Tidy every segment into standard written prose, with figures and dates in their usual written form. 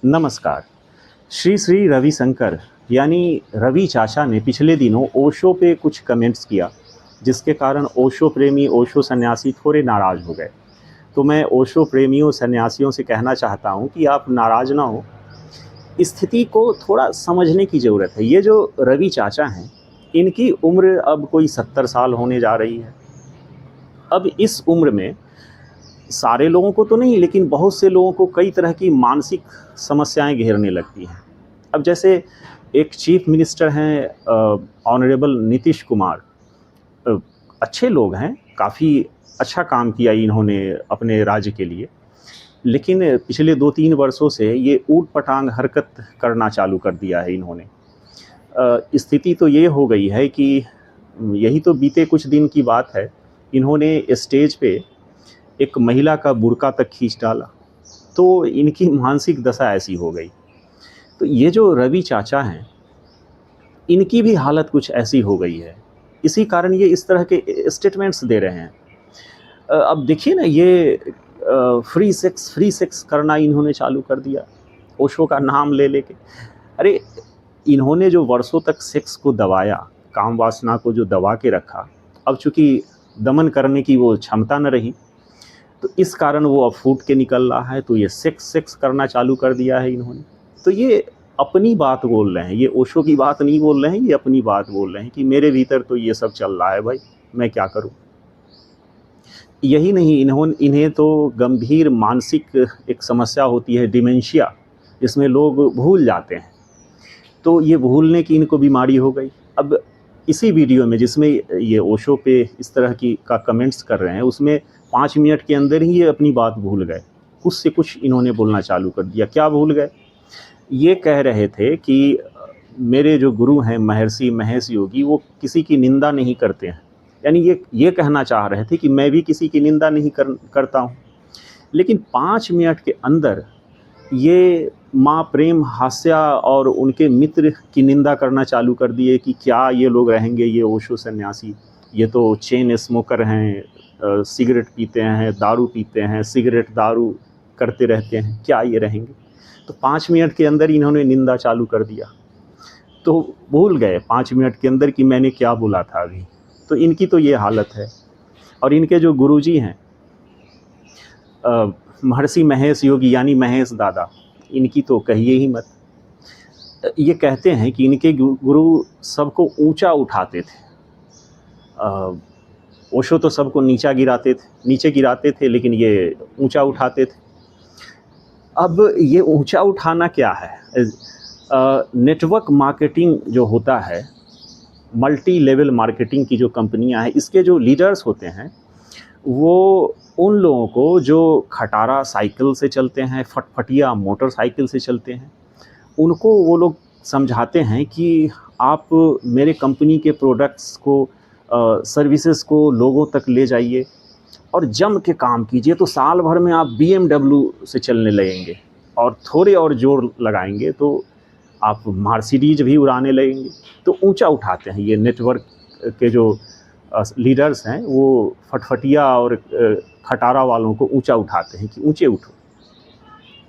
नमस्कार। श्री श्री रविशंकर यानी रवि चाचा ने पिछले दिनों ओशो पे कुछ कमेंट्स किया, जिसके कारण ओशो प्रेमी, ओशो सन्यासी थोड़े नाराज़ हो गए। तो मैं ओशो प्रेमियों, सन्यासियों से कहना चाहता हूँ कि आप नाराज़ ना हो, स्थिति को थोड़ा समझने की ज़रूरत है। ये जो रवि चाचा हैं, इनकी उम्र अब कोई 70 साल होने जा रही है। अब इस उम्र में सारे लोगों को तो नहीं, लेकिन बहुत से लोगों को कई तरह की मानसिक समस्याएं घेरने लगती हैं। अब जैसे एक चीफ मिनिस्टर हैं ऑनरेबल नीतीश कुमार, अ, अच्छे लोग हैं, काफ़ी अच्छा काम किया इन्होंने अपने राज्य के लिए। लेकिन पिछले 2-3 वर्षों से ये ऊट-पटांग हरकत करना चालू कर दिया है इन्होंने। स्थिति तो ये हो गई है कि यही तो बीते कुछ दिन की बात है, इन्होंने स्टेज पे एक महिला का बुर्का तक खींच डाला, तो इनकी मानसिक दशा ऐसी हो गई। तो ये जो रवि चाचा हैं, इनकी भी हालत कुछ ऐसी हो गई है। इसी कारण ये इस तरह के स्टेटमेंट्स दे रहे हैं। अब देखिए ना, ये फ्री सेक्स करना इन्होंने चालू कर दिया, ओशो का नाम ले लेके। अरे, इन्होंने जो वर्षों तक सेक्स को दबाया, काम वासना को जो दबा के रखा, अब चूँकि दमन करने की वो क्षमता न रही, तो इस कारण वो अब फूट के निकल रहा है, तो ये सेक्स करना चालू कर दिया है इन्होंने। तो ये अपनी बात बोल रहे हैं, ये ओशो की बात नहीं बोल रहे हैं, ये अपनी बात बोल रहे हैं कि मेरे भीतर तो ये सब चल रहा है भाई, मैं क्या करूँ? यही नहीं, इन्हें तो गंभीर मानसिक एक समस्या होती है, डिमेंशिया, जिसमें लोग भूल जाते हैं। तो ये भूलने की इनको बीमारी हो गई। अब इसी वीडियो में जिसमें ये ओशो पे इस तरह की का कमेंट्स कर रहे हैं, उसमें 5 मिनट के अंदर ही ये अपनी बात भूल गए। कुछ से कुछ इन्होंने बोलना चालू कर दिया। क्या भूल गए? ये कह रहे थे कि मेरे जो गुरु हैं महर्षि महेश योगी, वो किसी की निंदा नहीं करते हैं। यानी ये कहना चाह रहे थे कि मैं भी किसी की निंदा नहीं करता हूँ। लेकिन 5 मिनट के अंदर ये माँ प्रेम हास्या और उनके मित्र की निंदा करना चालू कर दिए कि क्या ये लोग रहेंगे, ये ओशो सन्यासी, ये तो चेन स्मोकर हैं, सिगरेट पीते हैं, दारू पीते हैं, सिगरेट दारू करते रहते हैं, क्या ये रहेंगे? तो 5 मिनट के अंदर इन्होंने निंदा चालू कर दिया। तो भूल गए 5 मिनट के अंदर कि मैंने क्या बोला था अभी। तो इनकी तो ये हालत है। और इनके जो गुरुजी हैं महर्षि महेश योगी यानी महेश दादा, इनकी तो कहिए ही मत। ये कहते हैं कि इनके गुरु सबको ऊंचा उठाते थे। ओशो तो सबको नीचे गिराते थे, लेकिन ये ऊंचा उठाते थे। अब ये ऊंचा उठाना क्या है? नेटवर्क मार्केटिंग जो होता है, मल्टी लेवल मार्केटिंग की जो कंपनियां हैं, इसके जो लीडर्स होते हैं, वो उन लोगों को जो खटारा साइकिल से चलते हैं, फटफटिया मोटरसाइकिल से चलते हैं, उनको वो लोग समझाते हैं कि आप मेरे कंपनी के प्रोडक्ट्स को, सर्विसेज को लोगों तक ले जाइए और जम के काम कीजिए, तो साल भर में आप BMW से चलने लगेंगे, और थोड़े और जोर लगाएंगे तो आप मर्सिडीज भी उड़ाने लगेंगे। तो ऊंचा उठाते हैं ये नेटवर्क के जो लीडर्स हैं, वो फटफटिया और खटारा वालों को ऊंचा उठाते हैं कि ऊंचे उठो।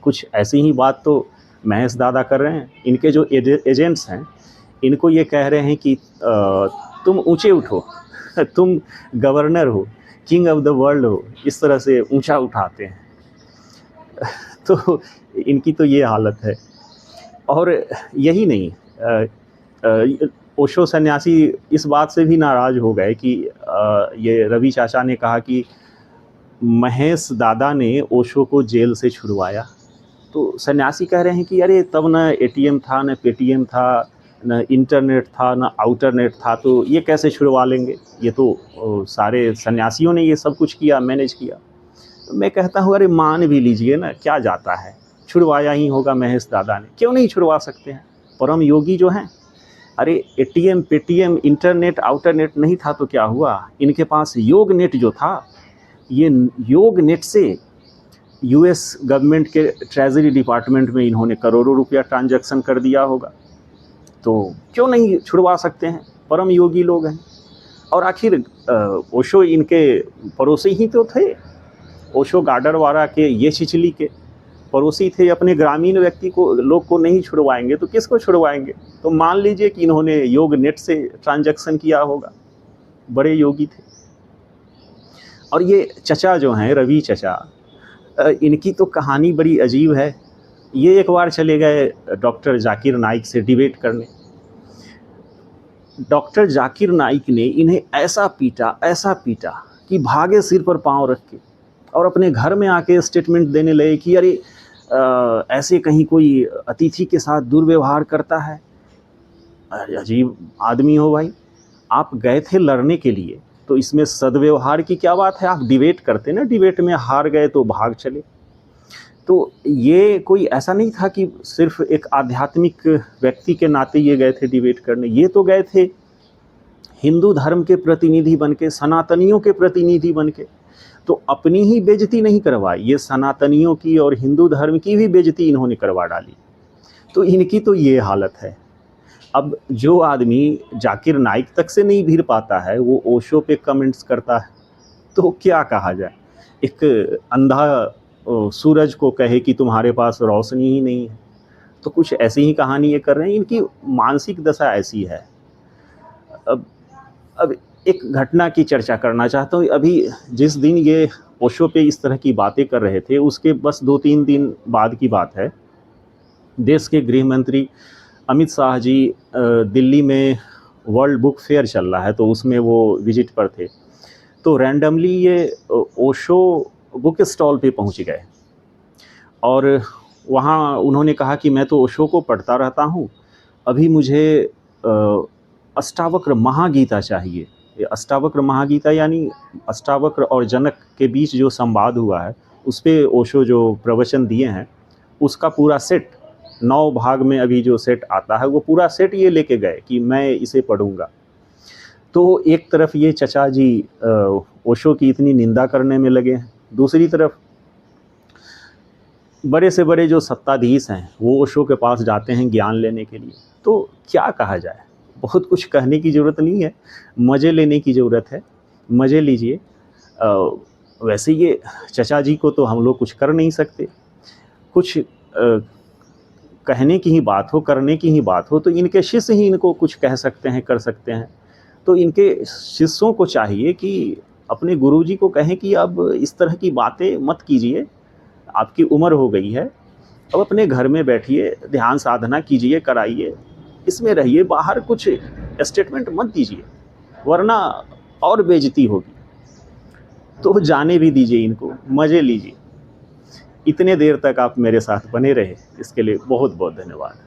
कुछ ऐसी ही बात तो महेश दादा कर रहे हैं। इनके जो एजेंट्स हैं, इनको ये कह रहे हैं कि तुम ऊंचे उठो, तुम गवर्नर हो, किंग ऑफ द वर्ल्ड हो, इस तरह से ऊंचा उठाते हैं। तो इनकी तो ये हालत है। और यही नहीं, ओशो सन्यासी इस बात से भी नाराज़ हो गए कि ये रवि चाचा ने कहा कि महेश दादा ने ओशो को जेल से छुड़वाया। तो सन्यासी कह रहे हैं कि अरे तब न ATM था, न पेटीएम था, न इंटरनेट था, न आउटरनेट था, तो ये कैसे छुड़वा लेंगे? ये तो सारे सन्यासियों ने ये सब कुछ किया, मैनेज किया। तो मैं कहता हूँ अरे मान भी लीजिए ना, क्या जाता है, छुड़वाया ही होगा महेश दादा ने, क्यों नहीं छुड़वा सकते हैं? परम योगी जो हैं, अरे ATM पेटीएम इंटरनेट आउटरनेट नहीं था तो क्या हुआ? इनके पास योग नेट जो था, ये योग नेट से US गवर्नमेंट के ट्रेजरी डिपार्टमेंट में इन्होंने करोड़ों रुपया ट्रांजैक्शन कर दिया होगा। तो क्यों नहीं छुड़वा सकते हैं? परम योगी लोग हैं। और आखिर ओशो इनके पड़ोसी ही तो थे, ओशो गाडरवारा के, ये छिछली के पड़ोसी थे अपने ग्रामीण व्यक्ति को लोग को नहीं छुड़वाएंगे तो किसको छुड़वाएंगे। तो मान लीजिए कि इन्होंने योग नेट से ट्रांजैक्शन किया होगा, बड़े योगी थे। और ये चचा जो हैं रवि चचा, इनकी तो कहानी बड़ी अजीब है। ये एक बार चले गए डॉक्टर जाकिर नाइक से डिबेट करने। डॉक्टर जाकिर नाइक ने इन्हें ऐसा पीटा कि भागे सिर पर पाँव रख के, और अपने घर में आके स्टेटमेंट देने लगे कि अरे ऐसे कहीं कोई अतिथि के साथ दुर्व्यवहार करता है। अरे अजीब आदमी हो भाई, आप गए थे लड़ने के लिए तो इसमें सद्व्यवहार की क्या बात है। आप डिबेट करते ना, डिबेट में हार गए तो भाग चले। तो ये कोई ऐसा नहीं था कि सिर्फ एक आध्यात्मिक व्यक्ति के नाते ये गए थे डिबेट करने, ये तो गए थे हिंदू धर्म के प्रतिनिधि बन के, सनातनियों के प्रतिनिधि बन के। तो अपनी ही बेइज्जती नहीं करवाई, ये सनातनियों की और हिंदू धर्म की भी बेइज्जती इन्होंने करवा डाली। तो इनकी तो ये हालत है। अब जो आदमी जाकिर नाइक तक से नहीं भिड़ पाता है वो ओशो पे कमेंट्स करता है, तो क्या कहा जाए। एक अंधा सूरज को कहे कि तुम्हारे पास रोशनी ही नहीं है, तो कुछ ऐसी ही कहानी ये कर रहे हैं। इनकी मानसिक दशा ऐसी है। अब एक घटना की चर्चा करना चाहता हूँ। अभी जिस दिन ये ओशो पे इस तरह की बातें कर रहे थे उसके बस 2-3 दिन बाद की बात है। देश के गृह मंत्री अमित शाह जी दिल्ली में वर्ल्ड बुक फेयर चल रहा है तो उसमें वो विजिट पर थे। तो रैंडमली ये ओशो बुक स्टॉल पे पहुंच गए और वहाँ उन्होंने कहा कि मैं तो ओशो को पढ़ता रहता हूँ, अभी मुझे अष्टावक्र महागीता चाहिए। ये अष्टावक्र महागीता यानी अष्टावक्र और जनक के बीच जो संवाद हुआ है उस पे ओशो जो प्रवचन दिए हैं उसका पूरा सेट, 9 भाग में अभी जो सेट आता है वो पूरा सेट ये लेके गए कि मैं इसे पढ़ूंगा। तो एक तरफ ये चचा जी ओशो की इतनी निंदा करने में लगे हैं, दूसरी तरफ बड़े से बड़े जो सत्ताधीश हैं वो ओशो के पास जाते हैं ज्ञान लेने के लिए। तो क्या कहा जाए, बहुत कुछ कहने की ज़रूरत नहीं है, मज़े लेने की ज़रूरत है, मज़े लीजिए। वैसे ये चचा जी को तो हम लोग कुछ कर नहीं सकते, कुछ कहने की ही बात हो, करने की ही बात हो तो इनके शिष्य ही इनको कुछ कह सकते हैं, कर सकते हैं। तो इनके शिष्यों को चाहिए कि अपने गुरुजी को कहें कि अब इस तरह की बातें मत कीजिए, आपकी उम्र हो गई है, अब अपने घर में बैठिए, ध्यान साधना कीजिए, कराइए, इसमें रहिए, बाहर कुछ स्टेटमेंट मत दीजिए वरना और बेइज्जती होगी। तो जाने भी दीजिए इनको, मज़े लीजिए। इतने देर तक आप मेरे साथ बने रहे इसके लिए बहुत बहुत धन्यवाद।